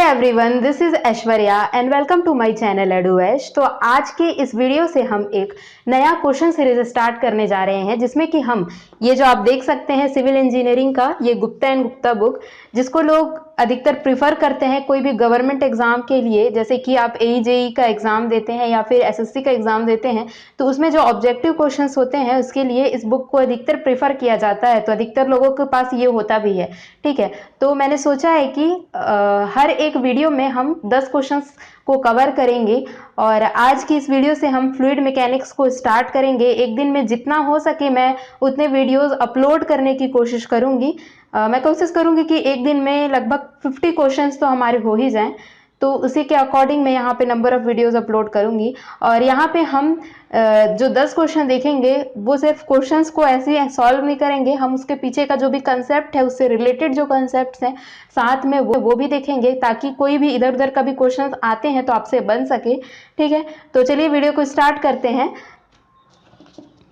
Everyone, this is Aishwarya and welcome to my channel एडुएश। तो आज के इस वीडियो से हम एक नया क्वेश्चन सीरीज स्टार्ट करने जा रहे हैं, जिसमें कि हम ये जो आप देख सकते हैं सिविल इंजीनियरिंग का ये गुप्ता एंड गुप्ता बुक, जिसको लोग अधिकतर प्रिफर करते हैं कोई भी गवर्नमेंट एग्जाम के लिए, जैसे कि आप AE-JEE का एग्जाम देते हैं या फिर SSC का एग्जाम देते हैं, तो उसमें जो ऑब्जेक्टिव क्वेश्चंस होते हैं उसके लिए इस बुक को अधिकतर प्रेफर किया जाता है। तो अधिकतर लोगों के पास ये होता भी है। ठीक है, तो मैंने सोचा है कि हर एक वीडियो में हम 10 क्वेश्चंस को कवर करेंगे और आज की इस वीडियो से हम फ्लूइड मैकेनिक्स को स्टार्ट करेंगे। एक दिन में जितना हो सके मैं उतने वीडियोस अपलोड करने की कोशिश करूंगी। मैं कोशिश करूंगी कि एक दिन में लगभग 50 क्वेश्चंस तो हमारे हो ही जाएं, तो उसी के अकॉर्डिंग मैं यहाँ पे नंबर ऑफ वीडियोस अपलोड करूंगी। और यहाँ पे हम जो 10 क्वेश्चन देखेंगे वो सिर्फ क्वेश्चंस को ऐसे ही सॉल्व नहीं करेंगे, हम उसके पीछे का जो भी कंसेप्ट है उससे रिलेटेड जो कंसेप्ट्स हैं साथ में वो भी देखेंगे, ताकि कोई भी इधर उधर का भी क्वेश्चन आते हैं तो आपसे बन सके। ठीक है, तो चलिए वीडियो को स्टार्ट करते हैं।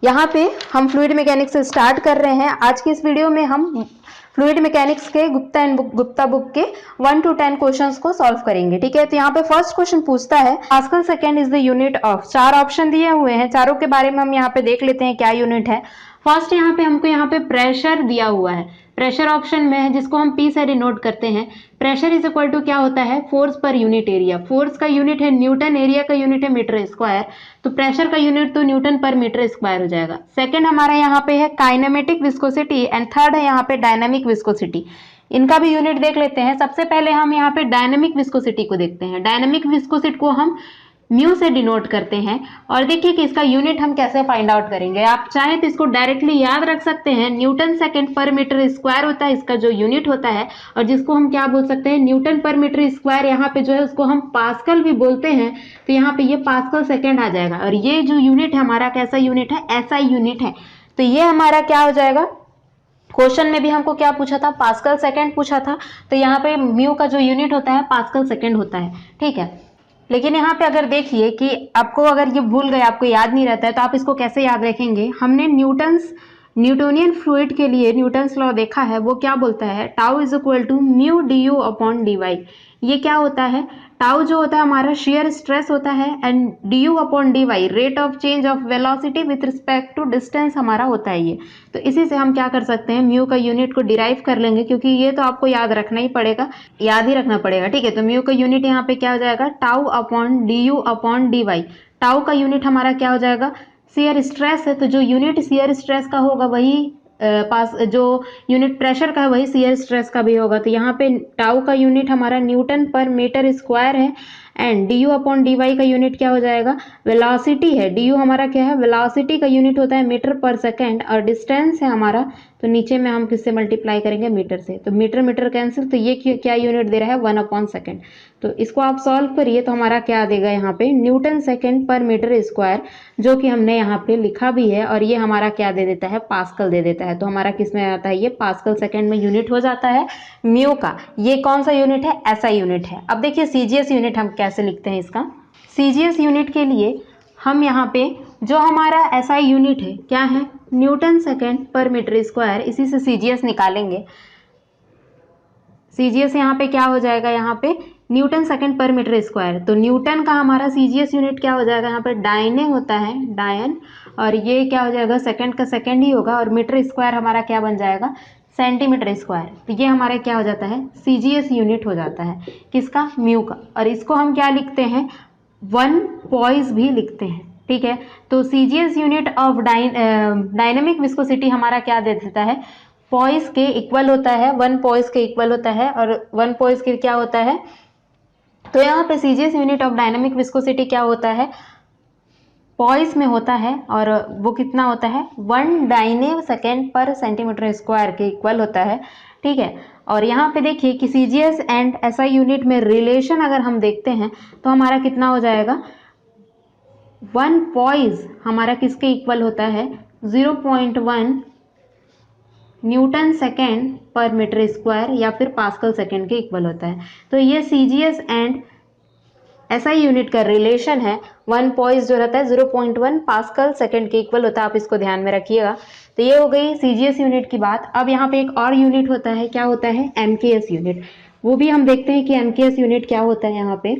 यहाँ पे हम फ्लूइड मैकेनिक्स से स्टार्ट कर रहे हैं। आज की इस वीडियो में हम फ्लूइड मैकेनिक्स के गुप्ता एंड गुप्ता बुक के 1 to 10 क्वेश्चंस को सॉल्व करेंगे। ठीक है, तो यहाँ पे फर्स्ट क्वेश्चन पूछता है pascal second is the unit of. 4 option दिए हुए हैं, चारों के बारे में हम यहाँ पे देख लेते हैं क्या यूनिट है। फर्स्ट यहाँ पे हमको यहाँ पे प्रेशर दिया हुआ है, प्रेशर ऑप्शन में है, जिसको हम P से डिनोट करते हैं। प्रेशर इज इक्वल टू क्या होता है, force per unit area. Force का यूनिट है न्यूटन, एरिया का यूनिट है मीटर स्क्वायर, तो प्रेशर का यूनिट तो न्यूटन पर मीटर स्क्वायर हो जाएगा। सेकंड हमारा यहाँ पे है काइनेमेटिक विस्कोसिटी एंड थर्ड है यहाँ पे डायनामिक विस्कोसिटी। इनका भी यूनिट देख लेते हैं। सबसे पहले हम यहाँ पे डायनामिक विस्कोसिटी को देखते हैं। डायनामिक विस्कोसिटी को हम म्यू से डिनोट करते हैं और देखिए कि इसका यूनिट हम कैसे फाइंड आउट करेंगे। आप चाहें तो इसको डायरेक्टली याद रख सकते हैं, न्यूटन सेकंड पर मीटर स्क्वायर होता है इसका जो यूनिट होता है, और जिसको हम क्या बोल सकते हैं, न्यूटन पर मीटर स्क्वायर। यहाँ पे जो है उसको हम पास्कल भी बोलते हैं, तो यहाँ पे ये पास्कल सेकेंड आ जाएगा। और ये जो यूनिट है हमारा कैसा यूनिट है, SI यूनिट है। तो ये हमारा क्या हो जाएगा, क्वेश्चन में भी हमको क्या पूछा था, पास्कल सेकेंड पूछा था, तो यहाँ पे म्यू का जो यूनिट होता है पास्कल सेकेंड होता है। ठीक है, लेकिन यहाँ पे अगर देखिए कि आपको अगर ये भूल गए, आपको याद नहीं रहता है, तो आप इसको कैसे याद रखेंगे। हमने न्यूटोनियन फ्लूइड के लिए न्यूटन्स लॉ देखा है, वो क्या बोलता है, tau is equal to mu du upon dy। ये क्या होता है, टाउ जो होता है हमारा शेयर स्ट्रेस होता है and du upon dy rate of change of velocity with respect to distance हमारा होता है ये। तो इसी से हम क्या कर सकते हैं, म्यू का यूनिट को डिराइव कर लेंगे, क्योंकि ये तो आपको याद रखना ही पड़ेगा, याद ही रखना पड़ेगा। ठीक है, तो म्यू का यूनिट यहाँ पे क्या हो जाएगा, tau upon du upon dy। Tau का यूनिट हमारा क्या हो जाएगा, शेयर स्ट्रेस है, तो जो यूनिट शेयर स्ट्रेस का होगा वही जो यूनिट प्रेशर का है वही शेयर स्ट्रेस का भी होगा। तो यहाँ पे टाउ का यूनिट हमारा न्यूटन पर मीटर स्क्वायर है एंड du अपॉन dy का यूनिट क्या हो जाएगा, वेलोसिटी है। du हमारा क्या है, वेलोसिटी का यूनिट होता है मीटर पर सेकेंड, और डिस्टेंस है हमारा, तो नीचे में हम किससे मल्टीप्लाई करेंगे, मीटर से। तो मीटर मीटर कैंसिल, तो ये क्या यूनिट दे रहा है, 1 अपॉन सेकेंड। तो इसको आप सॉल्व करिए तो हमारा क्या देगा यहाँ पे, न्यूटन सेकेंड पर मीटर स्क्वायर, जो कि हमने यहाँ पे लिखा भी है, और ये हमारा क्या दे देता है, पास्कल दे देता है। तो हमारा किस में आता है, ये पास्कल सेकेंड में यूनिट हो जाता है म्यू का। ये कौन सा यूनिट है, SI यूनिट है। अब देखिए CGS यूनिट हम कैसे लिखते हैं इसका। CGS यूनिट के लिए हम यहाँ पे जो हमारा SI यूनिट है क्या है, न्यूटन सेकेंड पर मीटर स्क्वायर, इसी से CGS निकालेंगे। CGS यहाँ पे क्या हो जाएगा, यहाँ पे न्यूटन सेकेंड पर मीटर स्क्वायर। तो न्यूटन का हमारा CGS यूनिट क्या हो जाएगा, यहाँ पे डायने होता है, डायन, और ये क्या हो जाएगा, सेकेंड का सेकेंड ही होगा, और मीटर स्क्वायर हमारा क्या बन जाएगा, सेंटीमीटर स्क्वायर। तो ये हमारा क्या हो जाता है, CGS यूनिट हो जाता है किसका, म्यू का। और इसको हम क्या लिखते हैं, 1 पॉइस भी लिखते हैं। ठीक है, तो CGS unit of dynamic viscosity हमारा क्या दे देता है, पॉइस के इक्वल होता है, 1 पॉइस के इक्वल होता है, और 1 पॉइस के क्या होता है, तो यहाँ पे CGS unit of dynamic viscosity क्या होता है, पॉइस में होता है, और वो कितना होता है, 1 डायने सेकेंड पर सेंटीमीटर स्क्वायर के इक्वल होता है। ठीक है, और यहाँ पे देखिए कि CGS एंड SI यूनिट में रिलेशन अगर हम देखते हैं तो हमारा कितना हो जाएगा, 1 पॉइस हमारा किसके इक्वल होता है, 0.1 न्यूटन सेकेंड पर मीटर स्क्वायर या फिर पास्कल सेकेंड के इक्वल होता है। तो ये CGS एंड SI यूनिट का रिलेशन है, 1 पॉइस जो रहता है 0.1 पास्कल सेकेंड के इक्वल होता है, आप इसको ध्यान में रखिएगा। तो ये हो गई CGS यूनिट की बात। अब यहाँ पे एक और यूनिट होता है, क्या होता है, MKS यूनिट। वो भी हम देखते हैं कि एमकेएस यूनिट क्या होता है यहाँ पे।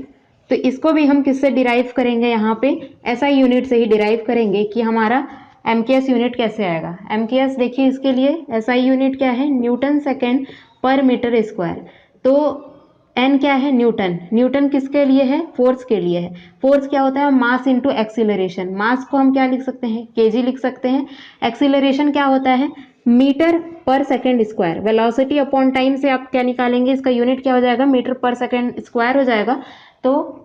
तो इसको भी हम किससे डिराइव करेंगे, यहाँ पे एसआई यूनिट से ही डिराइव करेंगे कि हमारा एमकेएस यूनिट कैसे आएगा। एमकेएस देखिए, इसके लिए एसआई यूनिट क्या है, न्यूटन सेकेंड पर मीटर स्क्वायर। तो एन क्या है, न्यूटन। न्यूटन किसके लिए है, फोर्स के लिए है। फोर्स क्या होता है, मास इंटू एक्सीलरेशन। मास को हम क्या लिख सकते हैं, केजी लिख सकते हैं। एक्सीलरेशन क्या होता है, मीटर पर second square. Velocity upon time से आप क्या निकालेंगे, इसका यूनिट क्या हो जाएगा, मीटर पर सेकेंड स्क्वायर हो जाएगा। तो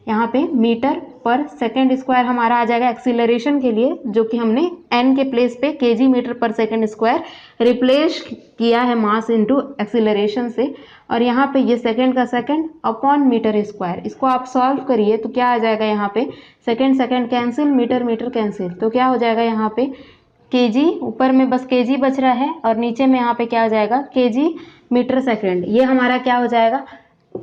यहाँ पे मीटर पर सेकेंड स्क्वायर हमारा आ जाएगा एक्सीलरेशन के लिए, जो कि हमने एन के प्लेस पे केजी मीटर पर सेकेंड स्क्वायर रिप्लेस किया है मास इनटू एक्सीलरेशन से। और यहाँ पे ये सेकेंड का सेकेंड अपॉन मीटर स्क्वायर, इसको आप सॉल्व करिए तो क्या आ जाएगा, यहाँ पे second second cancel, metre metre cancel, तो क्या हो जाएगा यहाँ पे केजी, ऊपर में बस केजी बच रहा है और नीचे में यहाँ पे क्या हो जाएगा, केजी मीटर सेकेंड। ये हमारा क्या हो जाएगा,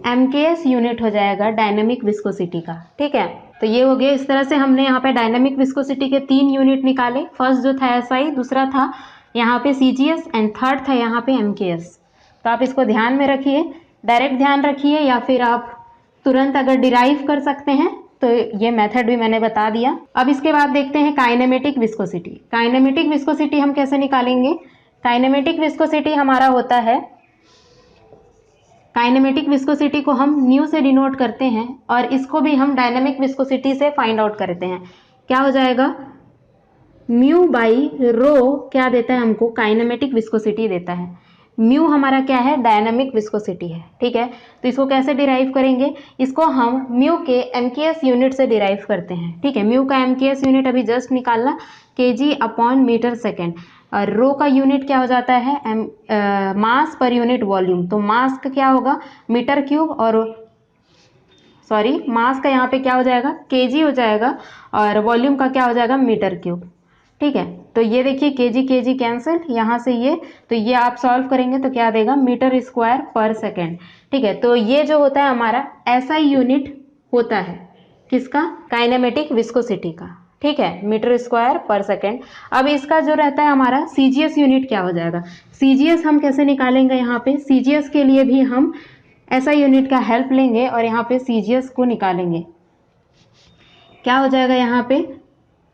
एमकेएस यूनिट हो जाएगा डायनामिक विस्कोसिटी का। ठीक है, तो ये हो गया। इस तरह से हमने यहाँ पे डायनामिक विस्कोसिटी के 3 यूनिट निकाले। फर्स्ट जो था एसआई, दूसरा था यहाँ पे सीजीएस एंड थर्ड था यहाँ पे एमकेएस। तो आप इसको ध्यान में रखिए, डायरेक्ट ध्यान रखिए या फिर आप तुरंत अगर डिराइव कर सकते हैं तो ये मेथड भी मैंने बता दिया। अब इसके बाद देखते हैं काइनेमेटिक विस्कोसिटी। काइनेमेटिक विस्कोसिटी हम कैसे निकालेंगे, काइनेमेटिक विस्कोसिटी हमारा होता है, काइनेमेटिक विस्कोसिटी को हम न्यू से डिनोट करते हैं और इसको भी हम डायनामिक विस्कोसिटी से फाइंड आउट करते हैं। क्या हो जाएगा, म्यू बाई रो क्या देता है हमको, काइनेमेटिक विस्कोसिटी देता है। म्यू हमारा क्या है, डायनामिक विस्कोसिटी है। ठीक है, तो इसको कैसे डिराइव करेंगे, इसको हम म्यू के एमकेएस यूनिट से डिराइव करते हैं। ठीक है, म्यू का एमकेएस यूनिट अभी जस्ट निकालना, केजी अपॉन मीटर सेकेंड। और रो का यूनिट क्या हो जाता है, मास पर यूनिट वॉल्यूम। तो मास का क्या होगा, मीटर क्यूब, और सॉरी मास का यहाँ पे क्या हो जाएगा, केजी हो जाएगा, और वॉल्यूम का क्या हो जाएगा, मीटर क्यूब। ठीक है, तो ये देखिए केजी केजी कैंसिल, यहाँ से ये, तो ये आप सॉल्व करेंगे तो क्या देगा, मीटर स्क्वायर पर सेकेंड। ठीक है, तो ये जो होता है हमारा एसआई यूनिट होता है किसका, काइनेमेटिक विस्कोसिटी का। ठीक है, मीटर स्क्वायर पर सेकेंड। अब इसका जो रहता है हमारा सीजीएस यूनिट क्या हो जाएगा, सीजीएस हम कैसे निकालेंगे, यहाँ पे सीजीएस के लिए भी हम एसआई यूनिट का हेल्प लेंगे और यहाँ पे सीजीएस को निकालेंगे। क्या हो जाएगा यहाँ पे,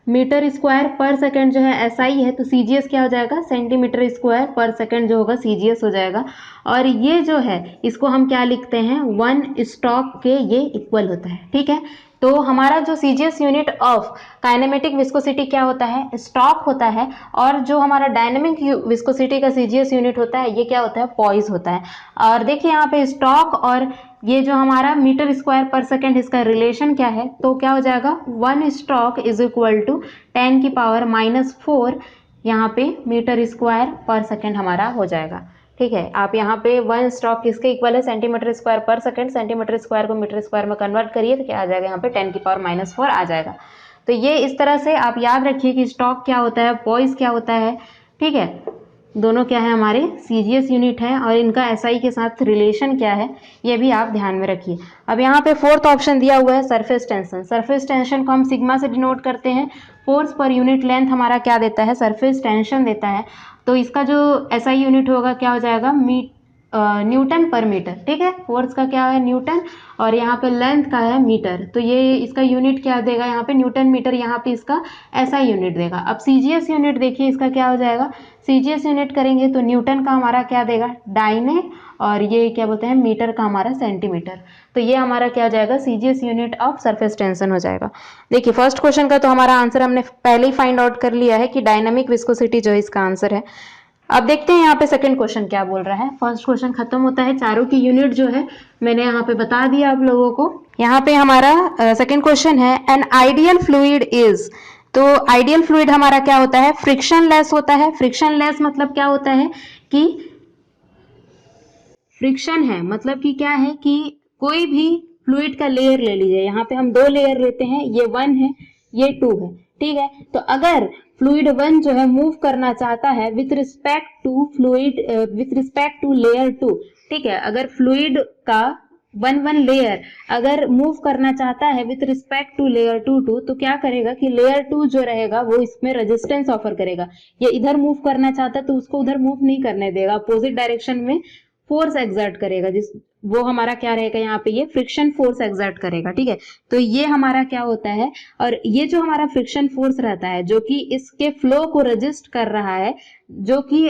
मीटर स्क्वायर पर सेकेंड जो है एसआई है, तो सीजीएस क्या हो जाएगा, सेंटीमीटर स्क्वायर पर सेकेंड जो होगा सीजीएस हो जाएगा। और ये जो है इसको हम क्या लिखते हैं, 1 स्टॉक के ये इक्वल होता है। ठीक है, तो हमारा जो CGS unit of kinematic viscosity क्या होता है, स्टॉक होता है। और जो हमारा डायनेमिक विस्कोसिटी का सीजीएस यूनिट होता है ये क्या होता है, पॉइस होता है। और देखिए यहाँ पे स्टॉक और ये जो हमारा मीटर स्क्वायर पर सेकेंड, इसका रिलेशन क्या है, तो क्या हो जाएगा, 1 स्टॉक इज इक्वल टू 10 की पावर -4 यहाँ पे मीटर स्क्वायर पर सेकेंड हमारा हो जाएगा। ठीक है, आप यहाँ पे 1 स्टॉक किसके इक्वल है, सेंटीमीटर स्क्वायर पर सेकेंड। सेंटीमीटर स्क्वायर को मीटर स्क्वायर में कन्वर्ट करिए तो क्या आ जाएगा, यहाँ पे 10 की पावर -4 आ जाएगा। तो ये इस तरह से आप याद रखिए कि स्टॉक क्या होता है, पॉइस क्या होता है। ठीक है, दोनों क्या है, हमारे सीजीएस यूनिट है और इनका एसआई के साथ रिलेशन क्या है ये भी आप ध्यान में रखिए। अब यहाँ पे फोर्थ ऑप्शन दिया हुआ है सरफेस टेंशन। सरफेस टेंशन को हम सिग्मा से डिनोट करते हैं। फोर्स पर यूनिट लेंथ हमारा क्या देता है, सरफेस टेंशन देता है। तो इसका जो एसआई यूनिट होगा क्या हो जाएगा, न्यूटन पर मीटर। ठीक है, फोर्स का क्या है, न्यूटन, और यहाँ पे लेंथ का है मीटर। तो ये इसका यूनिट क्या देगा, यहाँ पे न्यूटन मीटर, यहाँ पे इसका एसआई यूनिट देगा। अब सीजीएस यूनिट देखिए इसका क्या हो जाएगा, सीजीएस यूनिट करेंगे तो न्यूटन का हमारा क्या देगा, डाइने, और ये क्या बोलते हैं, मीटर का हमारा सेंटीमीटर। तो ये हमारा क्या हो जाएगा, CGS unit of surface tension हो जाएगा। देखिए फर्स्ट क्वेश्चन का तो हमारा आंसर हमने पहले ही फाइंड आउट कर लिया है कि डायनामिक विस्कोसिटी जो है इसका आंसर है। अब देखते हैं यहाँ पे सेकंड क्वेश्चन क्या बोल रहा है। फर्स्ट क्वेश्चन खत्म होता है, चारों की यूनिट जो है मैंने यहाँ पे बता दिया आप लोगों को। यहाँ पे हमारा सेकंड क्वेश्चन है, एन आइडियल फ्लूइड इज। तो आइडियल फ्लूइड हमारा क्या होता है, फ्रिक्शन लेस होता है। फ्रिक्शन लेस मतलब क्या होता है कि फ्रिक्शन है मतलब कि क्या है कि कोई भी फ्लूइड का लेयर ले लीजिए, यहाँ पे हम 2 लेयर लेते हैं, ये 1 है ये 2 है। ठीक है, तो अगर फ्लूइड 1 जो है मूव करना चाहता है विथ रिस्पेक्ट टू लेयर 2, ठीक है, अगर फ्लूइड का 1 लेयर अगर मूव करना चाहता है विथ रिस्पेक्ट टू लेयर 2, तो क्या करेगा कि लेयर 2 जो रहेगा वो इसमें रेजिस्टेंस ऑफर करेगा। ये इधर मूव करना चाहता है तो उसको उधर मूव नहीं करने देगा, अपोजिट डायरेक्शन में फोर्स एक्सर्ट करेगा, जिस वो हमारा क्या रहेगा यहाँ पे, ये फ्रिक्शन फोर्स एक्सर्ट करेगा, ठीक है। तो ये हमारा क्या होता है, और ये जो हमारा फ्रिक्शन फोर्स रहता है जो कि इसके फ्लो को रजिस्ट कर रहा है, जो कि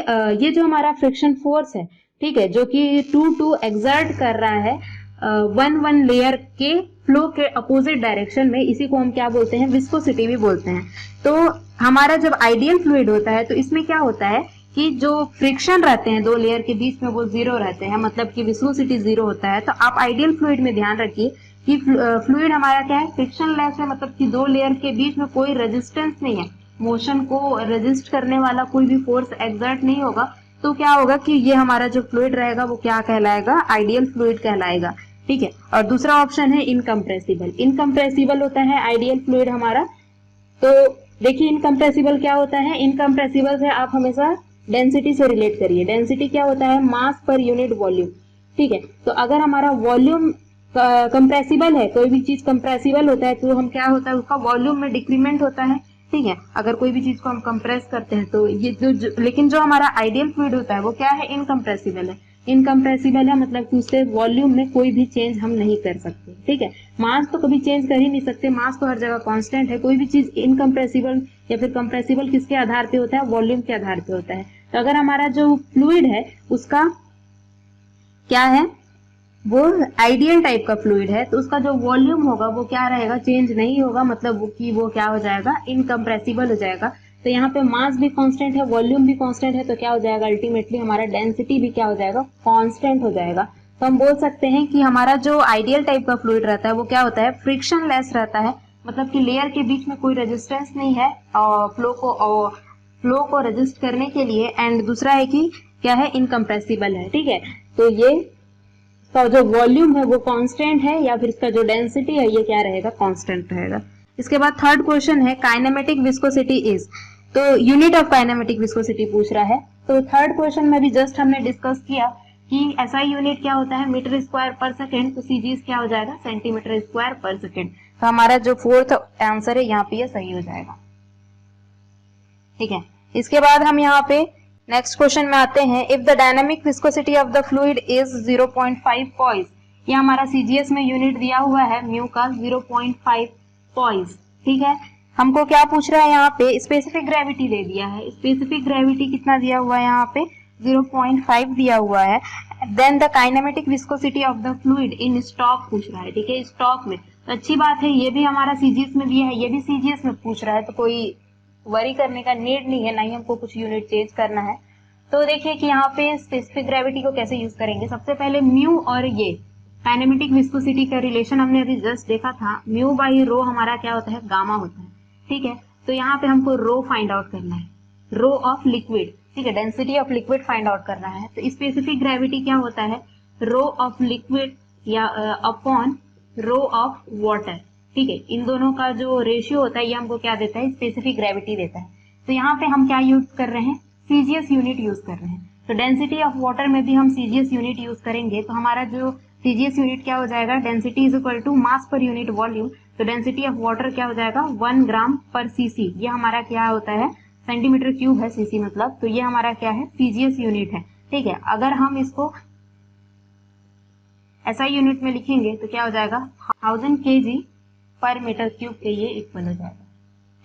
ये जो हमारा फ्रिक्शन फोर्स है, ठीक है, जो कि टू एक्सर्ट कर रहा है वन लेयर के फ्लो के अपोजिट डायरेक्शन में, इसी को हम क्या बोलते हैं, विस्कोसिटी भी बोलते हैं। तो हमारा जब आइडियल फ्लूइड होता है तो इसमें क्या होता है कि जो फ्रिक्शन रहते हैं दो लेयर के बीच में वो जीरो रहते हैं, मतलब कि विस्कोसिटी जीरो होता है। तो आप आइडियल फ्लूइड में ध्यान रखिए कि फ्लूइड हमारा क्या है, फ्रिक्शन लेस है, मतलब कि दो लेयर के बीच में कोई रेजिस्टेंस नहीं है, मोशन को रेजिस्ट करने वाला कोई भी फोर्स एक्सर्ट नहीं होगा। तो क्या होगा कि ये हमारा जो फ्लूइड रहेगा वो क्या कहलाएगा, आइडियल फ्लूइड कहलाएगा, ठीक है। और दूसरा ऑप्शन है इनकम्प्रेसिबल। इनकम्प्रेसिबल होता है आइडियल फ्लूइड हमारा। तो देखिए इनकम्प्रेसिबल क्या होता है, इनकम्प्रेसिबल से आप हमेशा डेंसिटी से रिलेट करिए। डेंसिटी क्या होता है, मास पर यूनिट वॉल्यूम, ठीक है। तो अगर हमारा वॉल्यूम कंप्रेसिबल है, कोई भी चीज कंप्रेसिबल होता है तो हम क्या होता है, उसका वॉल्यूम में डिक्रीमेंट होता है, ठीक है। अगर कोई भी चीज को हम कंप्रेस करते हैं तो ये लेकिन जो हमारा आइडियल फ्लूइड होता है वो क्या है, इनकम्प्रेसिबल है। इनकम्प्रेसिबल है मतलब कि उससे वॉल्यूम में कोई भी चेंज हम नहीं कर सकते, ठीक है। मास तो कभी चेंज कर ही नहीं सकते, मास तो हर जगह कांस्टेंट है। कोई भी चीज इनकम्प्रेसिबल या फिर कंप्रेसिबल किसके आधार पे होता है, वॉल्यूम के आधार पे होता है। तो अगर हमारा जो फ्लूइड है उसका क्या है, वो आइडियल टाइप का फ्लूइड है, तो उसका जो वॉल्यूम होगा वो क्या रहेगा, चेंज नहीं होगा, मतलब वो क्या हो जाएगा, इनकम्प्रेसिबल हो जाएगा। तो यहाँ पे मास भी कांस्टेंट है, वॉल्यूम भी कांस्टेंट है, तो क्या हो जाएगा, अल्टीमेटली हमारा डेंसिटी भी क्या हो जाएगा, कांस्टेंट हो जाएगा। तो हम बोल सकते हैं कि हमारा जो आइडियल टाइप का फ्लूइड रहता है वो क्या होता है, फ्रिक्शन लेस रहता है, मतलब कि लेयर के बीच में कोई रेजिस्टेंस नहीं है और फ्लो को रेजिस्ट करने के लिए। एंड दूसरा है कि क्या है, इनकम्प्रेसिबल है, ठीक है। तो ये इसका जो वॉल्यूम है वो कांस्टेंट है, या फिर इसका जो डेंसिटी है ये क्या रहेगा, कांस्टेंट रहेगा। इसके बाद थर्ड क्वेश्चन है काइनेमेटिक विस्कोसिटी इज, तो यूनिट ऑफ काइनेमेटिक विस्कोसिटी पूछ रहा है। तो थर्ड क्वेश्चन में भी जस्ट हमने डिस्कस किया कि ऐसा यूनिट क्या होता है, मीटर स्क्वायर पर सेकेंड, तो सीजीएस क्या हो जाएगा, सेंटीमीटर स्क्वायर पर सेकेंड। तो हमारा जो फोर्थ आंसर है यहाँ पे ये सही हो जाएगा, ठीक है। इसके बाद हम यहाँ पे नेक्स्ट क्वेश्चन में आते हैं, if the dynamic viscosity of the fluid is 0.5 poise, ये हमारा सीजीएस में यूनिट दिया हुआ है म्यू का 0.5 पॉइज, ठीक है। हमको क्या पूछ रहा है यहाँ पे, स्पेसिफिक ग्रेविटी दे दिया है। स्पेसिफिक ग्रेविटी कितना दिया हुआ है यहाँ पे, 0.5 दिया हुआ है। Then the kinematic viscosity of the fluid in stoke पूछ रहा है, ठीक है, स्टॉक में। तो अच्छी बात है, ये भी हमारा सीजीएस में दिया है, ये भी सीजीएस में पूछ रहा है, तो कोई वरी करने का नीड नहीं है, ना ही हमको कुछ यूनिट चेंज करना है। तो देखिए कि यहाँ पे स्पेसिफिक ग्रेविटी को कैसे यूज करेंगे। सबसे पहले म्यू और ये काइनेमेटिक विस्कोसिटी का रिलेशन हमने अभी जस्ट देखा था, म्यू बाई रो हमारा क्या होता है, गामा होता है, ठीक है। तो यहाँ पे हमको रो फाइंड आउट करना है, रो ऑफ लिक्विड, ठीक है, density of liquid find out करना है। तो स्पेसिफिक ग्रेविटी क्या होता है, रो ऑफ लिक्विड या अपॉन रो ऑफ वाटर, ठीक है। इन दोनों का जो रेशियो होता है ये हमको क्या देता है, स्पेसिफिक ग्रेविटी देता है। तो यहाँ पे हम क्या यूज कर रहे हैं, सीजीएस यूनिट यूज कर रहे हैं। तो डेंसिटी ऑफ वाटर में भी हम सीजीएस यूनिट यूज करेंगे। तो हमारा जो सीजीएस यूनिट क्या हो जाएगा, density is equal to mass per unit volume. तो डेंसिटी ऑफ वाटर क्या हो जाएगा, 1 ग्राम पर सीसी। ये हमारा क्या होता है, सेंटीमीटर क्यूब है सीसी मतलब, तो ये हमारा क्या है, सीजीएस यूनिट है, ठीक है। अगर हम इसको एसआई यूनिट में लिखेंगे तो क्या हो जाएगा, 1000 kg पर मीटर क्यूब के ये इक्वल हो जाएगा,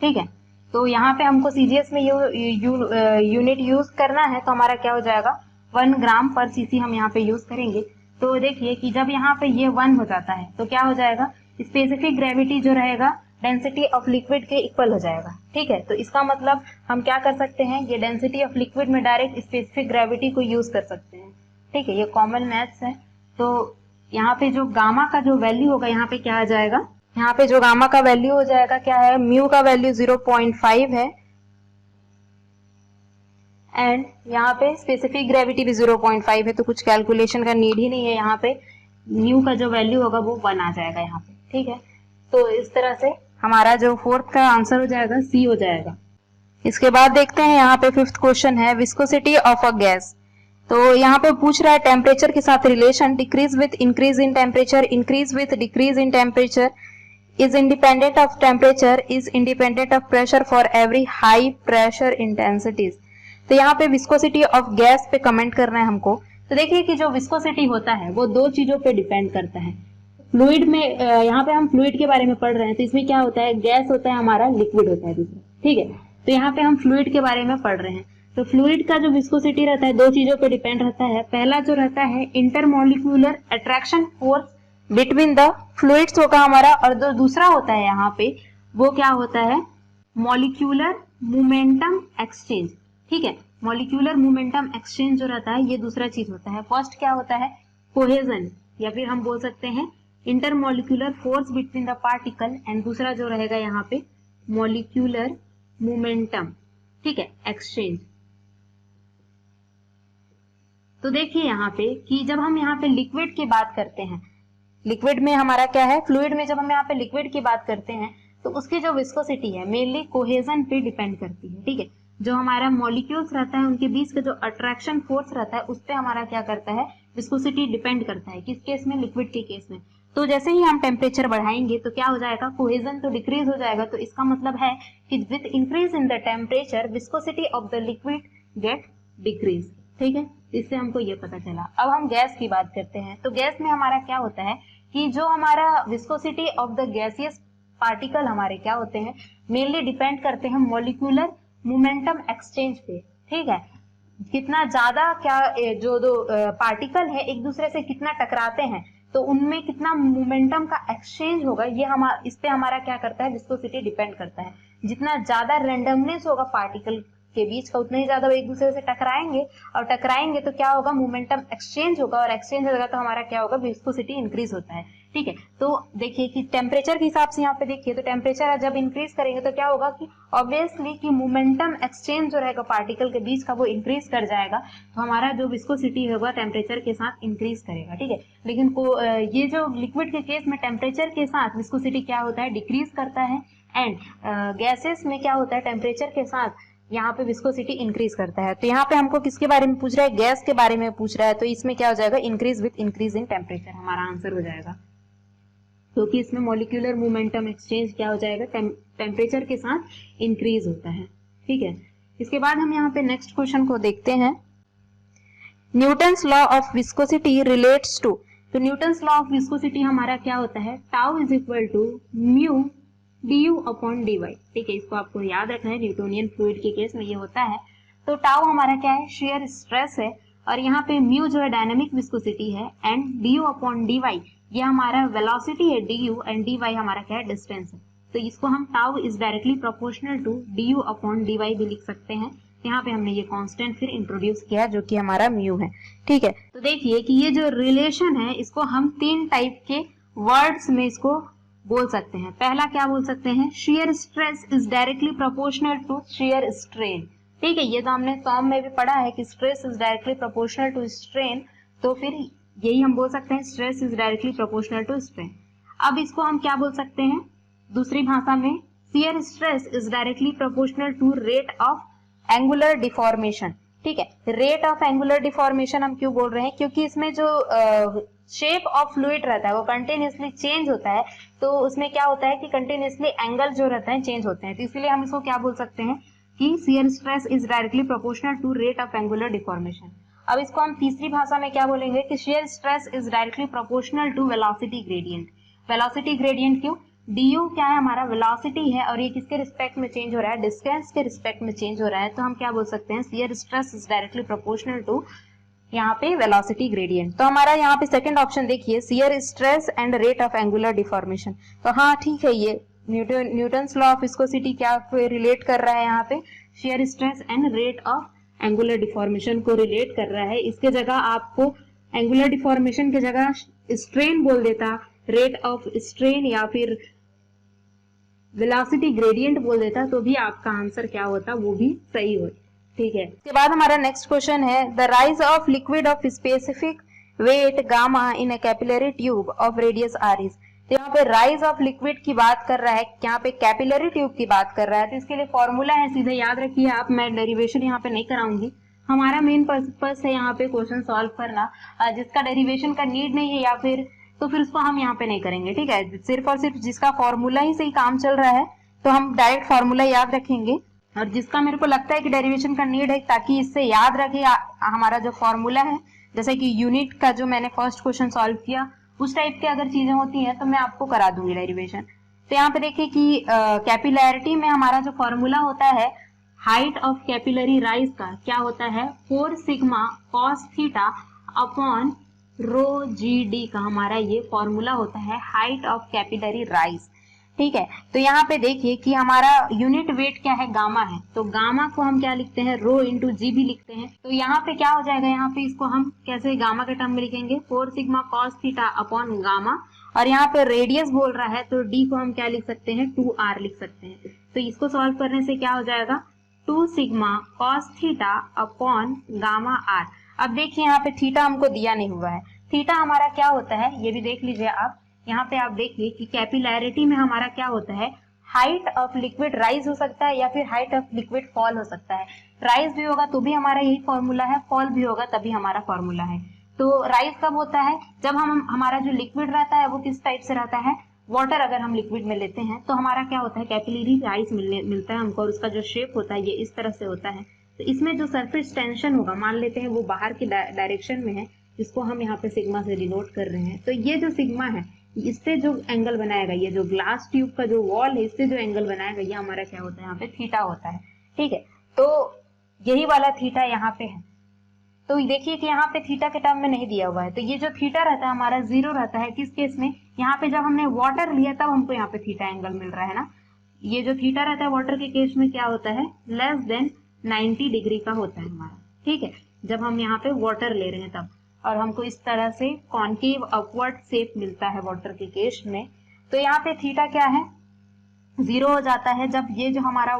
ठीक है। तो यहाँ पे हमको सीजीएस में यूनिट यूज करना है, तो हमारा क्या हो जाएगा, 1 ग्राम पर सीसी हम यहाँ पे यूज करेंगे। तो देखिए कि जब यहाँ पे ये 1 हो जाता है तो क्या हो जाएगा, स्पेसिफिक ग्रेविटी जो रहेगा डेंसिटी ऑफ लिक्विड के इक्वल हो जाएगा, ठीक है। तो इसका मतलब हम क्या कर सकते हैं, ये डेंसिटी ऑफ लिक्विड में डायरेक्ट स्पेसिफिक ग्रेविटी को यूज कर सकते हैं, ठीक है। ये कॉमन मैथ्स है। तो यहाँ पे जो गामा का जो वैल्यू होगा यहाँ पे क्या आ जाएगा, यहाँ पे जो गामा का वैल्यू हो जाएगा क्या है, म्यू का वैल्यू 0.5 है, एंड यहाँ पे स्पेसिफिक ग्रेविटी भी 0.5 है, तो कुछ कैलकुलेशन का नीड ही नहीं है। यहाँ पे म्यू का जो वैल्यू होगा वो 1 आ जाएगा यहाँ पे, ठीक है। तो इस तरह से हमारा जो फोर्थ का आंसर हो जाएगा सी हो जाएगा। इसके बाद देखते हैं यहाँ पे फिफ्थ क्वेश्चन है, विस्कोसिटी ऑफ अ गैस। तो यहाँ पे पूछ रहा है टेम्परेचर के साथ relation, decrease with increase in temperature, increase with decrease in temperature, is independent of temperature, is independent of pressure for every high pressure intensities। तो यहाँ पे विस्कोसिटी ऑफ गैस पे कमेंट करना है हमको। तो देखिए कि जो विस्कोसिटी होता है वो दो चीजों पे डिपेंड करता है। फ्लूइड में यहाँ पे हम फ्लूइड के बारे में पढ़ रहे हैं, तो इसमें क्या होता है, गैस होता है हमारा, लिक्विड होता है दूसरा, ठीक है। तो यहाँ पे हम फ्लूइड के बारे में पढ़ रहे हैं। तो फ्लूइड का जो विस्कोसिटी रहता है दो चीजों पे डिपेंड रहता है। पहला जो रहता है intermolecular attraction force between the fluids होगा हमारा, और जो दूसरा होता है यहाँ पे वो क्या होता है, मॉलिक्यूलर मोमेंटम एक्सचेंज, ठीक है। मॉलिक्यूलर मोमेंटम एक्सचेंज जो रहता है ये दूसरा चीज होता है। फर्स्ट क्या होता है, कोहेजन, या फिर हम बोल सकते हैं intermolecular force between the particle, and दूसरा जो रहेगा यहाँ पे मॉलिक्यूलर मोमेंटम, ठीक है, एक्सचेंज। तो देखिए यहाँ पे कि जब हम यहाँ पे लिक्विड की बात करते हैं, लिक्विड में हमारा क्या है, फ्लूइड में जब हम यहाँ पे लिक्विड की बात करते हैं तो उसकी जो विस्कोसिटी है मेनली कोहेजन पे डिपेंड करती है, ठीक है। जो हमारा मॉलिक्यूल्स रहता है उनके बीच का जो अट्रैक्शन फोर्स रहता है उस पे हमारा क्या करता है, विस्कोसिटी डिपेंड करता है। किस केस में, लिक्विड के केस में। तो जैसे ही हम टेम्परेचर बढ़ाएंगे तो क्या हो जाएगा, कोहेजन तो डिक्रीज हो जाएगा। तो इसका मतलब है कि with increase in the temperature viscosity of the liquid gate decrease, ठीक है। इससे हमको ये पता चला। अब हम गैस की बात करते हैं। तो गैस में हमारा क्या होता है कि जो हमारा viscosity of the gaseous particle हमारे क्या होते हैं, मेनली डिपेंड करते हैं मॉलिक्यूलर मोमेंटम एक्सचेंज पे, ठीक है। कितना ज्यादा क्या जो दो पार्टिकल है एक दूसरे से कितना टकराते हैं तो उनमें कितना मोमेंटम का एक्सचेंज होगा, ये इस पे हमारा क्या करता है, विस्कोसिटी डिपेंड करता है। जितना ज्यादा रेंडमनेस होगा पार्टिकल के बीच का उतना ही ज्यादा वो एक दूसरे से टकराएंगे, और टकराएंगे तो क्या होगा, मोमेंटम एक्सचेंज होगा, और एक्सचेंज होगा तो हमारा क्या होगा, विस्कोसिटी इंक्रीज होता है, ठीक है। तो देखिए कि टेम्परेचर के हिसाब से यहाँ पे देखिए तो टेम्परेचर जब इंक्रीज करेंगे तो क्या होगा कि ऑब्वियसली कि मोमेंटम एक्सचेंज जो रहेगा पार्टिकल के बीच का वो इंक्रीज कर जाएगा, तो हमारा जो विस्कोसिटी होगा टेम्परेचर के साथ इंक्रीज करेगा, ठीक है। लेकिन ये जो लिक्विड के केस में टेम्परेचर के साथ विस्कोसिटी क्या होता है, डिक्रीज करता है, एंड गैसेस में क्या होता है, टेम्परेचर के साथ यहाँ पे विस्कोसिटी इंक्रीज करता है। तो यहाँ पे हमको किसके बारे में पूछ रहा है, गैस के बारे में पूछ रहा है। तो इसमें क्या हो जाएगा, increase with increase in temperature हमारा आंसर हो जाएगा, क्योंकि इसमें मॉलिक्यूलर मोमेंटम एक्सचेंज क्या हो जाएगा, टेम्परेचर के साथ इंक्रीज होता है, ठीक है। इसके बाद हम यहाँ पे नेक्स्ट क्वेश्चन को देखते हैं। Newton's law of viscosity relates to, तो न्यूटन्स लॉ ऑफ विस्कोसिटी हमारा क्या होता है, tau is equal to mu du upon dy, ठीक है। इसको आपको याद रखना है, न्यूटोनियन फ्लूइड के केस में ये होता है। तो टाउ हमारा क्या है, शेयर स्ट्रेस है, और यहाँ पे म्यू जो है डायनामिक विस्कोसिटी है, एंड du अपॉन dy ये हमारा वेलोसिटी है du, एंड dy हमारा क्या है, डिस्टेंस है। तो इसको हम tau is directly proportional to du upon dy भी लिख सकते हैं। यहाँ पे हमने ये कांस्टेंट फिर इंट्रोड्यूस किया जो कि हमारा म्यू है, ठीक है। तो देखिए कि ये जो रिलेशन है इसको हम तीन टाइप के वर्ड्स में इसको बोल सकते हैं। पहला क्या बोल सकते हैं, shear stress is directly proportional to shear strain, ठीक है। ये तो हमने फॉर्म में भी पढ़ा है कि stress is directly proportional to strain, तो फिर यही हम बोल सकते हैं, stress is directly proportional to strain. अब इसको हम क्या बोल सकते हैं दूसरी भाषा में, shear stress is directly proportional to rate of angular deformation, ठीक है। रेट ऑफ एंगुलर डिफॉर्मेशन हम क्यों बोल रहे हैं, क्योंकि इसमें जो शेप ऑफ फ्लूइड रहता है वो कंटिन्यूसली चेंज होता है, तो उसमें क्या होता है कि कंटिन्यूसली एंगल जो रहता है चेंज होते हैं। तो इसलिए हम इसको क्या बोल सकते हैं कि shear stress is directly proportional to rate of angular deformation. अब इसको हम तीसरी भाषा में क्या बोलेंगे कि shear stress is directly proportional to velocity gradient. Velocity gradient क्यों, du क्या है हमारा, वेलोसिटी है, और ये किसके रिस्पेक्ट में चेंज हो रहा है, डिस्टेंस के रिस्पेक्ट में चेंज हो रहा है। तो हम क्या बोल सकते हैं, shear stress is directly proportional to यहाँ पे वेलोसिटी ग्रेडियंट। तो हमारा यहाँ पे सेकंड ऑप्शन देखिए, shear stress and rate of angular deformation. तो हाँ ठीक है, ये न्यूटन्स लॉ ऑफ विस्कोसिटी क्या रिलेट कर रहा है, यहाँ पे shear stress and rate of angular deformation को रिलेट कर रहा है। इसके जगह आपको एंगुलर डिफॉर्मेशन की जगह स्ट्रेन बोल देता, रेट ऑफ स्ट्रेन या फिर वेलोसिटी ग्रेडियंट बोल देता, तो भी आपका आंसर क्या होता, वो भी सही होता, ठीक है। इसके बाद हमारा नेक्स्ट क्वेश्चन है, the rise of liquid of specific weight gamma in A capillary tube of radius r is. तो यहाँ पे राइज ऑफ लिक्विड की बात कर रहा है, यहाँ पे कैपिलरी ट्यूब की बात कर रहा है। तो इसके लिए फॉर्मूला है, सीधे याद रखिए आप, मैं डेरिवेशन यहाँ पे नहीं कराऊंगी। हमारा मेन पर्पस है यहाँ पे क्वेश्चन सॉल्व करना, जिसका डेरिवेशन का नीड नहीं है या फिर तो फिर उसको हम यहाँ पे नहीं करेंगे, ठीक है। सिर्फ और सिर्फ जिसका फॉर्मूला ही से ही काम चल रहा है तो हम डायरेक्ट फॉर्मूला याद रखेंगे, और जिसका मेरे को लगता है कि डेरिवेशन का नीड है ताकि इससे याद रखे हमारा जो फॉर्मूला है जैसे कि यूनिट का जो मैंने फर्स्ट क्वेश्चन सॉल्व किया उस टाइप के अगर चीजें होती हैं तो मैं आपको करा दूंगी डेरिवेशन। तो यहाँ पे देखिए कि कैपिलैरिटी में हमारा जो फॉर्मूला होता है हाइट ऑफ कैपिलरी राइज का क्या होता है 4 sigma cos theta upon rho G D का हमारा ये फॉर्मूला होता है हाइट ऑफ कैपिलरी राइज। ठीक है, तो यहाँ पे देखिए कि हमारा यूनिट वेट क्या है गामा है, तो गामा को हम क्या लिखते हैं रो इंटू जी भी लिखते हैं। तो यहाँ पे क्या हो जाएगा, यहाँ पे इसको हम कैसे गामा के टर्म में लिखेंगे 4 sigma cos theta upon gamma, और यहाँ पे रेडियस बोल रहा है तो डी को हम क्या लिख सकते हैं 2r लिख सकते हैं। तो इसको सॉल्व करने से क्या हो जाएगा 2 sigma cos theta upon gamma r। अब देखिए यहाँ पे थीटा हमको दिया नहीं हुआ है, थीटा हमारा क्या होता है ये भी देख लीजिए आप। यहाँ पे आप देखिए कि कैपिलैरिटी में हमारा क्या होता है हाइट ऑफ लिक्विड राइज हो सकता है या फिर हाइट ऑफ लिक्विड फॉल हो सकता है। राइज भी होगा तो भी हमारा यही फॉर्मूला है, फॉल भी होगा तभी हमारा फॉर्मूला है। तो राइज कब होता है जब हम हमारा जो लिक्विड रहता है वो किस टाइप से रहता है, वाटर अगर हम लिक्विड में लेते हैं तो हमारा क्या होता है कैपिलरी राइज मिलता है हमको, और उसका जो शेप होता है ये इस तरह से होता है। तो इसमें जो सरफेस टेंशन होगा मान लेते हैं वो बाहर की डायरेक्शन में है, जिसको हम यहाँ पे सिग्मा से डिनोट कर रहे हैं। तो ये जो सिग्मा है इससे जो एंगल बनाएगा, ये जो ग्लास ट्यूब का जो वॉल है इससे जो एंगल बनाएगा ये हमारा क्या होता है यहाँ पे थीटा होता है। ठीक है, तो यही वाला थीटा यहाँ पे है। तो देखिए कि यहाँ पे थीटा के टर्म में नहीं दिया हुआ है, तो ये जो थीटा रहता है हमारा 0 रहता है किस केस में, यहाँ पे जब हमने वाटर लिया तब हमको यहाँ पे थीटा एंगल मिल रहा है ना। ये जो थीटा रहता है वाटर के केस में क्या होता है लेस देन 90 डिग्री का होता है हमारा। ठीक है, जब हम यहाँ पे वाटर ले रहे हैं तब, और हमको इस तरह से कॉन्केव अपवर्ड शेप मिलता है वाटर के केस में। तो यहाँ पे थीटा क्या है 0 हो जाता है जब ये जो हमारा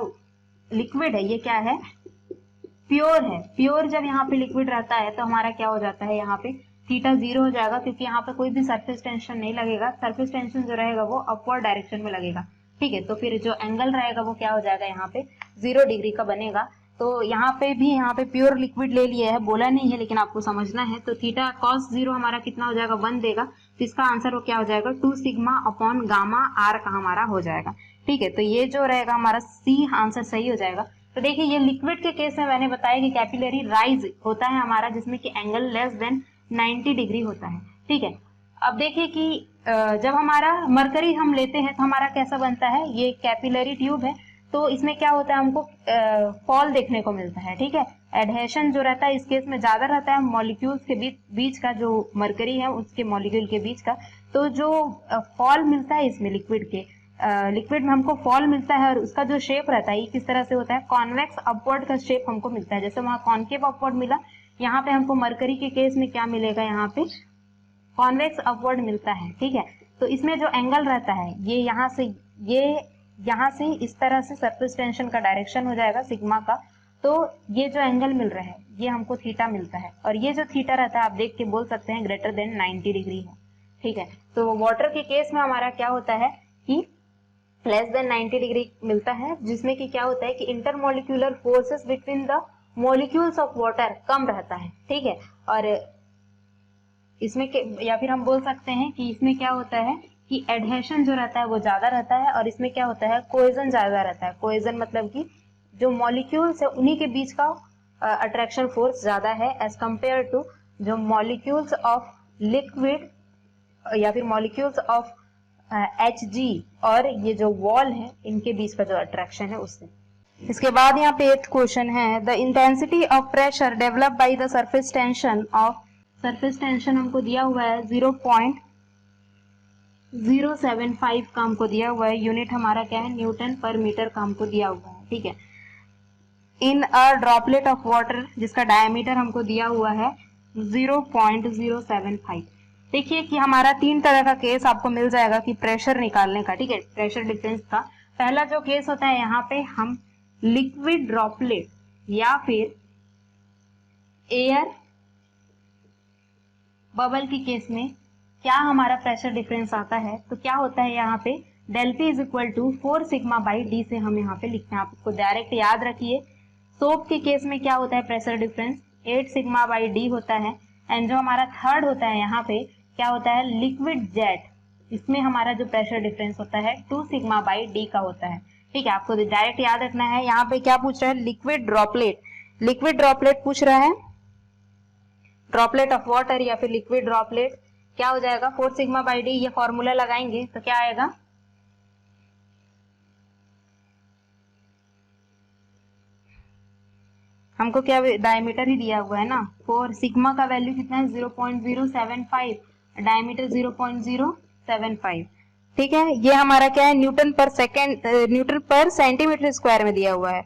लिक्विड है ये क्या है प्योर है। प्योर जब यहाँ पे लिक्विड रहता है तो हमारा क्या हो जाता है यहाँ पे थीटा 0 हो जाएगा, क्योंकि यहाँ पे कोई भी सरफेस टेंशन नहीं लगेगा। सरफेस टेंशन जो रहेगा वो अपवर्ड डायरेक्शन में लगेगा। ठीक है, तो फिर जो एंगल रहेगा वो क्या हो जाएगा यहाँ पे 0 डिग्री का बनेगा। तो यहाँ पे भी यहाँ पे प्योर लिक्विड ले लिया है, बोला नहीं है लेकिन आपको समझना है। तो थीटा कॉस 0 हमारा कितना हो जाएगा 1 देगा, तो इसका आंसर वो क्या हो जाएगा 2 सिग्मा अपॉन गामा r का हमारा हो जाएगा। ठीक है, तो ये जो रहेगा हमारा सी आंसर सही हो जाएगा। तो देखिए ये लिक्विड के केस में मैंने बताया कि कैपिलरी राइज होता है हमारा जिसमें कि एंगल लेस देन 90 डिग्री होता है। ठीक है, अब देखिए कि जब हमारा मरकरी हम लेते हैं तो हमारा कैसा बनता है, ये कैपिलरी ट्यूब है तो इसमें क्या होता है हमको फॉल देखने को मिलता है। ठीक है, एडहेशन जो रहता है इस केस में ज्यादा रहता है मॉलिक्यूल्स के बीच का, जो मरकरी है उसके मॉलिक्यूल के बीच का। तो जो फॉल मिलता है इसमें लिक्विड में हमको फॉल मिलता है, और उसका जो शेप रहता है ये किस तरह से होता है कॉन्वेक्स अपवर्ड का शेप हमको मिलता है। जैसे वहां कॉन्केव अपवर्ड मिला, यहाँ पे हमको मरकरी के केस में क्या मिलेगा यहाँ पे कॉन्वेक्स अपवर्ड मिलता है। ठीक है, तो इसमें जो एंगल रहता है ये यहाँ से इस तरह से सरफेस टेंशन का डायरेक्शन हो जाएगा सिग्मा का। तो ये जो एंगल मिल रहा है ये हमको थीटा मिलता है, और ये जो थीटा रहता है आप देख के बोल सकते हैं ग्रेटर देन 90 डिग्री है। ठीक है, तो वाटर के केस में हमारा क्या होता है कि लेस देन 90 डिग्री मिलता है, जिसमें कि क्या होता है कि intermolecular forces between the molecules of water कम रहता है। ठीक है, और इसमें या फिर हम बोल सकते हैं कि इसमें क्या होता है कि एडहेशन जो रहता है वो ज्यादा रहता है, और इसमें क्या होता है कोहेजन ज्यादा रहता है। कोहेजन मतलब कि जो मॉलिक्यूल्स है उन्हीं के बीच का अट्रैक्शन फोर्स ज्यादा है एज कंपेयर टू जो मॉलिक्यूल्स ऑफ लिक्विड या फिर मॉलिक्यूल्स ऑफ Hg और ये जो वॉल है इनके बीच का जो अट्रैक्शन है उससे। इसके बाद यहाँ पे 8th क्वेश्चन है the intensity of pressure develop by the surface tension of, surface tension हमको दिया हुआ है 0.075 का हमको दिया हुआ है, यूनिट हमारा क्या है न्यूटन पर मीटर का हमको दिया हुआ है। ठीक है, इन अ ड्रॉपलेट ऑफ वाटर जिसका डायमीटर हमको दिया हुआ है 0.075। देखिए कि हमारा 3 तरह का केस आपको मिल जाएगा कि प्रेशर निकालने का। ठीक है, प्रेशर डिफरेंस का पहला जो केस होता है यहाँ पे हम लिक्विड ड्रॉपलेट या फिर एयर बबल के केस में क्या हमारा प्रेशर डिफरेंस आता है, तो क्या होता है यहाँ पे del P is equal to 4 sigma by D से हम यहाँ पे लिखते हैं। आपको डायरेक्ट याद रखिए। सोप के केस में क्या होता है pressure difference 8 sigma by D होता है, एंड जो हमारा थर्ड होता है यहाँ पे क्या होता है लिक्विड जेट, इसमें हमारा जो प्रेशर डिफरेंस होता है 2 सिग्मा बाई डी का होता है। ठीक है, आपको डायरेक्ट याद रखना है। यहाँ पे क्या पूछ रहा है लिक्विड ड्रॉपलेट पूछ रहा है। ड्रॉपलेट ऑफ वाटर या फिर लिक्विड ड्रॉपलेट, क्या हो जाएगा 4 सिग्मा बाई डी। ये फॉर्मूला लगाएंगे तो क्या आएगा, हमको क्या डायमीटर ही दिया हुआ है ना, 4 सिग्मा का वैल्यू कितना है 0.075, डायमीटर 0.075। ठीक है, ये हमारा क्या है न्यूटन पर सेकेंड, न्यूटन पर सेंटीमीटर स्क्वायर में दिया हुआ है,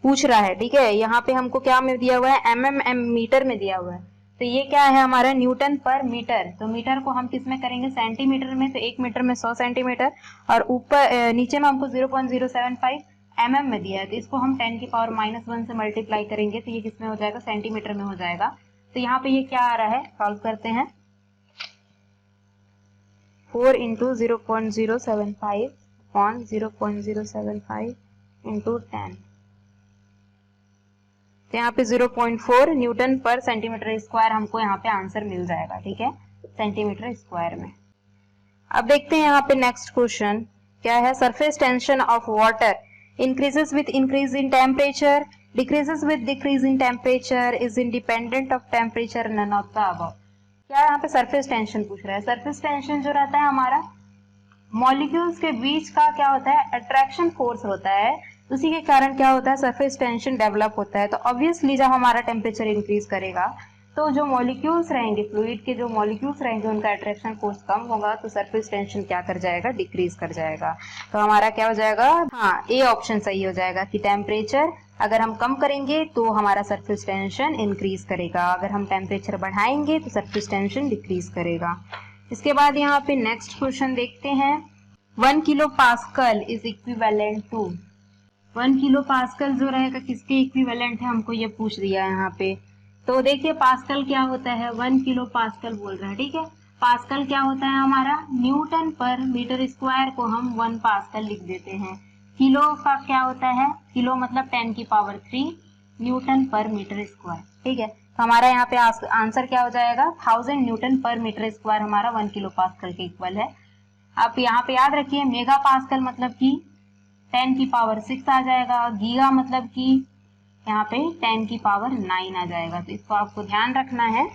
पूछ रहा है। ठीक है, यहाँ पे हमको क्या में दिया हुआ है एम मीटर में दिया हुआ है, तो ये क्या है हमारा न्यूटन पर मीटर। तो मीटर को हम किस में करेंगे सेंटीमीटर में, तो 1 मीटर में 100 सेंटीमीटर, और ऊपर नीचे में हमको 0.075 mm में दिया है, तो इसको हम 10 की पावर -1 से मल्टीप्लाई करेंगे तो ये किस में हो जाएगा सेंटीमीटर में हो जाएगा। तो यहाँ पे ये क्या आ रहा है, सॉल्व करते हैं, 4 इंटू 0.075 अपॉन 0.075 इंटू 10, तो यहाँ पे 0.4 न्यूटन पर सेंटीमीटर स्क्वायर हमको यहाँ पे आंसर मिल जाएगा। ठीक है, सेंटीमीटर स्क्वायर में। अब देखते हैं यहाँ पे नेक्स्ट क्वेश्चन क्या है, surface tension of water increases with increase in temperature, decreases with decrease in temperature, is independent of temperature, none of the above। क्या यहाँ पे सरफेस टेंशन पूछ रहा है। सरफेस टेंशन जो रहता है हमारा मॉलिक्यूल्स के बीच का क्या होता है अट्रैक्शन फोर्स होता है, उसी के कारण क्या होता है सरफेस टेंशन डेवलप होता है। तो ऑब्वियसली जब हमारा टेम्परेचर इंक्रीज करेगा तो जो मॉलिक्यूल्स रहेंगे, फ्लूइड के जो मॉलिक्यूल्स रहेंगे उनका अट्रैक्शन फोर्स कम होगा, तो सरफेस टेंशन क्या कर जाएगा डिक्रीज कर जाएगा। तो हमारा क्या हो जाएगा, हाँ ए ऑप्शन सही हो जाएगा कि टेम्परेचर अगर हम कम करेंगे तो हमारा सरफेस टेंशन इंक्रीज करेगा, अगर हम टेम्परेचर बढ़ाएंगे तो सरफेस टेंशन डिक्रीज करेगा। इसके बाद यहाँ पे नेक्स्ट क्वेश्चन देखते हैं, 1 kilo pascal is equivalent to, 1 kilo pascal जो रहेगा किसके इक्विवेलेंट है हमको ये पूछ दिया है यहाँ पे। तो देखिए पास्कल क्या होता है, 1 किलो पास्कल बोल रहा है। ठीक है, पास्कल क्या होता है हमारा न्यूटन पर मीटर स्क्वायर को हम 1 पास्कल लिख देते हैं। किलो का क्या होता है, किलो मतलब 10 की पावर 3 न्यूटन पर मीटर स्क्वायर। ठीक है, तो हमारा यहाँ पे आंसर क्या हो जाएगा 1000 न्यूटन पर मीटर स्क्वायर हमारा 1 किलो पास्कल के इक्वल है। आप यहाँ पे याद रखिए मेगा पास्कल मतलब कि 10 की पावर 6 आ जाएगा, गीगा मतलब कि यहाँ पे 10 की पावर 9 आ जाएगा। तो इसको आपको ध्यान रखना है,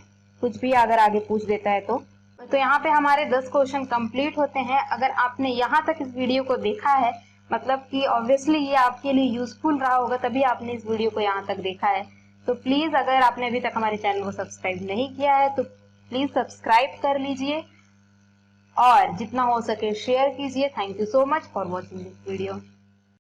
कुछ भी अगर आगे पूछ देता है तो यहाँ पे हमारे 10 क्वेश्चन कंप्लीट होते हैं। अगर आपने यहाँ तक इस वीडियो को देखा है मतलब कि ऑब्वियसली ये आपके लिए यूजफुल रहा होगा, तभी आपने इस वीडियो को यहाँ तक देखा है। तो प्लीज अगर आपने अभी तक हमारे चैनल को सब्सक्राइब नहीं किया है तो प्लीज सब्सक्राइब कर लीजिए और जितना हो सके शेयर कीजिए। Thank you so much for watching this video.